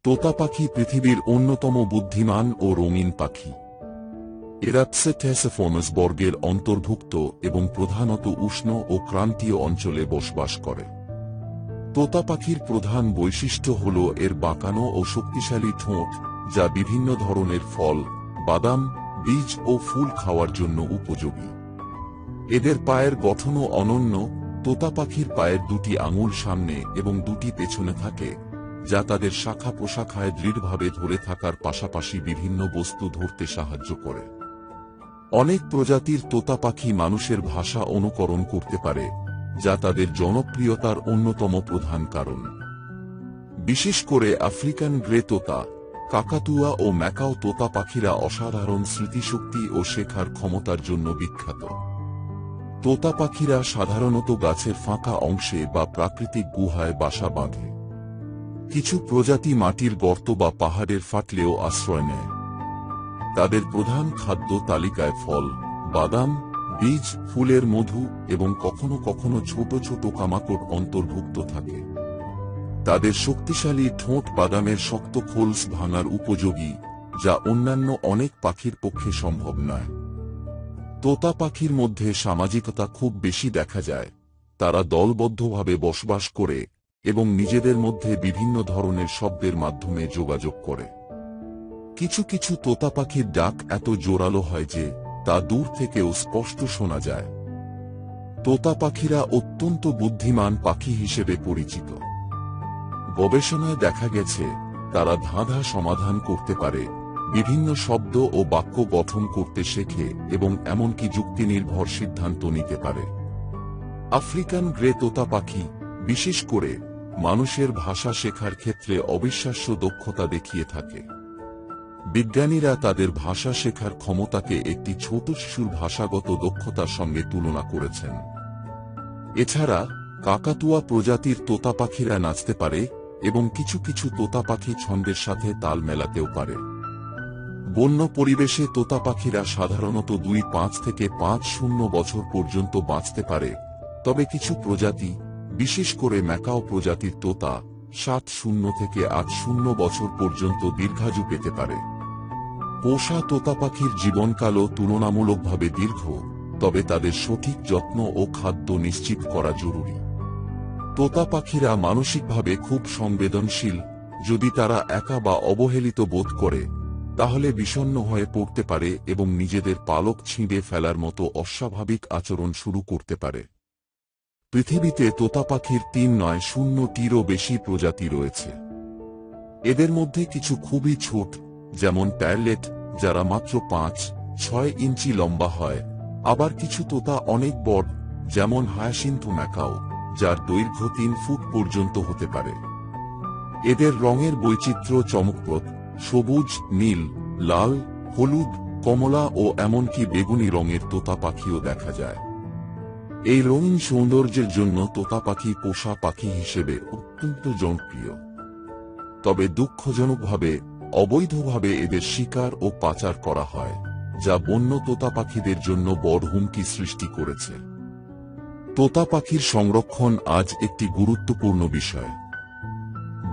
তোতা পাখি পৃথিবীর অন্যতম বুদ্ধিমান ও রঙিন পাখি। এরা প্সেটেসিফর্মাস বর্গের অন্তর্ভুক্ত এবং প্রধানত উষ্ণ ও ক্রান্তীয় অঞ্চলে বসবাস করে। তোতা পাখির প্রধান বৈশিষ্ট্য হল এর বাঁকানো ও শক্তিশালী ঠোঁট, যা বিভিন্ন ধরনের ফল, বাদাম, বীজ ও ফুল খাওয়ার জন্য উপযোগী। এদের পায়ের গঠনও অনন্য। তোতা পাখির পায়ের দুটি আঙুল সামনে এবং দুটি পেছনে থাকে, যা তাদের শাখা প্রশাখায় দৃঢ়ভাবে ধরে থাকার পাশাপাশি বিভিন্ন বস্তু ধরতে সাহায্য করে। অনেক প্রজাতির তোতা পাখি মানুষের ভাষা অনুকরণ করতে পারে, যা তাদের জনপ্রিয়তার অন্যতম প্রধান কারণ। বিশেষ করে আফ্রিকান গ্রে তোতা, কাকাতুয়া ও ম্যাকাও তোতা পাখিরা অসাধারণ স্মৃতিশক্তি ও শেখার ক্ষমতার জন্য বিখ্যাত। তোতা পাখিরা সাধারণত গাছের ফাঁকা অংশে বা প্রাকৃতিক গুহায় বাসা বাঁধে। কিছু প্রজাতি মাটির গর্ত বা পাহাড়ের ফাটলেও আশ্রয় নেয়। তাদের প্রধান খাদ্য তালিকায় ফল, বাদাম, বীজ, ফুলের মধু এবং কখনো কখনো ছোট ছোট কামাকড় অন্তর্ভুক্ত থাকে। তাদের শক্তিশালী ঠোঁট বাদামের শক্ত খোলস ভাঙার উপযোগী, যা অন্যান্য অনেক পাখির পক্ষে সম্ভব নয়। তোতা পাখির মধ্যে সামাজিকতা খুব বেশি দেখা যায়। তারা দলবদ্ধভাবে বসবাস করে এবং নিজেদের মধ্যে বিভিন্ন ধরনের শব্দের মাধ্যমে যোগাযোগ করে। কিছু কিছু তোতা পাখির ডাক এত জোরালো হয় যে তা দূর থেকেও স্পষ্ট শোনা যায়। তোতা পাখিরা অত্যন্ত বুদ্ধিমান পাখি হিসেবে পরিচিত। গবেষণায় দেখা গেছে তারা ধাঁধা সমাধান করতে পারে, বিভিন্ন শব্দ ও বাক্য গঠন করতে শেখে এবং এমনকি যুক্তিনির্ভর সিদ্ধান্ত নিতে পারে। আফ্রিকান গ্রে তোতা পাখি বিশেষ করে মানুষের ভাষা শেখার ক্ষেত্রে অবিশ্বাস্য দক্ষতা দেখিয়ে থাকে। বিজ্ঞানীরা তাদের ভাষা শেখার ক্ষমতাকে একটি ছোট শিশুর ভাষাগত দক্ষতার সঙ্গে তুলনা করেছেন। এছাড়া কাকাতুয়া প্রজাতির তোতা পাখিরা নাচতে পারে এবং কিছু কিছু তোতা পাখি ছন্দের সাথে তাল মেলাতেও পারে। বন্য পরিবেশে তোতা পাখিরা সাধারণত 2.5 থেকে 5.0 বছর পর্যন্ত বাঁচতে পারে, তবে কিছু প্রজাতি, বিশেষ করে ম্যাকাও প্রজাতির তোতা, 7.0 থেকে 8.0 বছর পর্যন্ত দীর্ঘায়ু পেতে পারে। পোষা তোতা পাখির জীবনকালও তুলনামূলকভাবে দীর্ঘ, তবে তাদের সঠিক যত্ন ও খাদ্য নিশ্চিত করা জরুরি। তোতা পাখিরা মানসিকভাবে খুব সংবেদনশীল। যদি তারা একা বা অবহেলিত বোধ করে, তাহলে বিষণ্ণ হয়ে পড়তে পারে এবং নিজেদের পালক ছিঁড়ে ফেলার মতো অস্বাভাবিক আচরণ শুরু করতে পারে। পৃথিবীতে তোতা পাখির 3.0-টিরও বেশি প্রজাতি রয়েছে। এদের মধ্যে কিছু খুবই ছোট, যেমন প্যারলেট, যারা মাত্র 5-6 ইঞ্চি লম্বা হয়। আবার কিছু তোতা অনেক বড়, যেমন হায়াসিন্থ ম্যাকাও, যার দৈর্ঘ্য 3 ফুট পর্যন্ত হতে পারে। এদের রঙের বৈচিত্র্য চমকপ্রদ। সবুজ, নীল, লাল, হলুদ, কমলা ও এমনকি বেগুনি রঙের তোতা পাখিও দেখা যায়। এই রঙিন সৌন্দর্যের জন্য তোতা পাখি পোষা পাখি হিসেবে অত্যন্ত জনপ্রিয়। তবে দুঃখজনকভাবে অবৈধভাবে এদের শিকার ও পাচার করা হয়, যা বন্য তোতা পাখিদের জন্য বড় হুমকি সৃষ্টি করেছে। তোতা পাখির সংরক্ষণ আজ একটি গুরুত্বপূর্ণ বিষয়।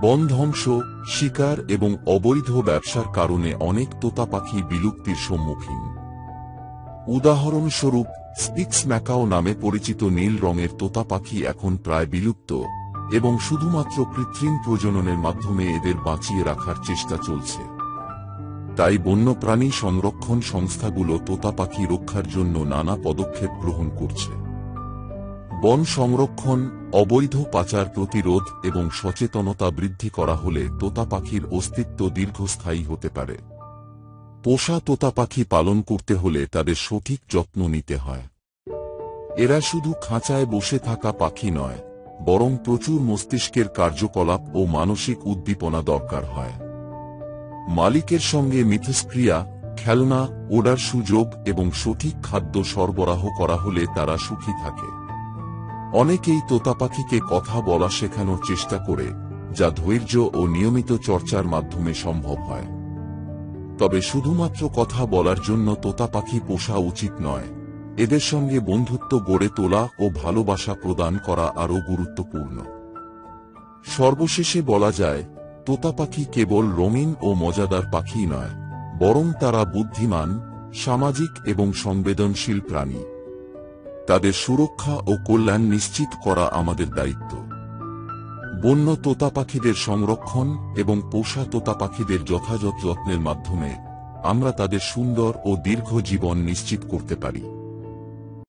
বন ধ্বংস, শিকার এবং অবৈধ ব্যবসার কারণে অনেক তোতা পাখি বিলুপ্তির সম্মুখীন। উদাহরণস্বরূপ, স্পিক্স ম্যাকাও নামে পরিচিত নীল রঙের তোতা পাখি এখন প্রায় বিলুপ্ত এবং শুধুমাত্র কৃত্রিম প্রজননের মাধ্যমে এদের বাঁচিয়ে রাখার চেষ্টা চলছে। তাই বন্যপ্রাণী সংরক্ষণ সংস্থাগুলো তোতা পাখি রক্ষার জন্য নানা পদক্ষেপ গ্রহণ করছে। বন সংরক্ষণ, অবৈধ পাচার প্রতিরোধ এবং সচেতনতা বৃদ্ধি করা হলে তোতা পাখির অস্তিত্ব দীর্ঘস্থায়ী হতে পারে। পোষা তোতা পাখি পালন করতে হলে তাদের সঠিক যত্ন নিতে হয়। এরা শুধু খাঁচায় বসে থাকা পাখি নয়, বরং প্রচুর মস্তিষ্কের কার্যকলাপ ও মানসিক উদ্দীপনা দরকার হয়। মালিকের সঙ্গে মিথস্ক্রিয়া, খেলনা, ওড়ার সুযোগ এবং সঠিক খাদ্য সরবরাহ করা হলে তারা সুখী থাকে। অনেকেই তোতা পাখিকে কথা বলা শেখানোর চেষ্টা করে, যা ধৈর্য ও নিয়মিত চর্চার মাধ্যমে সম্ভব হয়। তবে শুধুমাত্র কথা বলার জন্য তোতা পাখি পোষা উচিত নয়। এদের সঙ্গে বন্ধুত্ব গড়ে তোলা ও ভালোবাসা প্রদান করা আরও গুরুত্বপূর্ণ। সর্বশেষে বলা যায়, তোতা পাখি কেবল রঙিন ও মজাদার পাখি নয়, বরং তারা বুদ্ধিমান, সামাজিক এবং সংবেদনশীল প্রাণী। তাদের সুরক্ষা ও কল্যাণ নিশ্চিত করা আমাদের দায়িত্ব। বন্য তোতা পাখিদের সংরক্ষণ এবং পোষা তোতা পাখিদের যথাযথ যত্নের মাধ্যমে আমরা তাদের সুন্দর ও দীর্ঘ জীবন নিশ্চিত করতে পারি।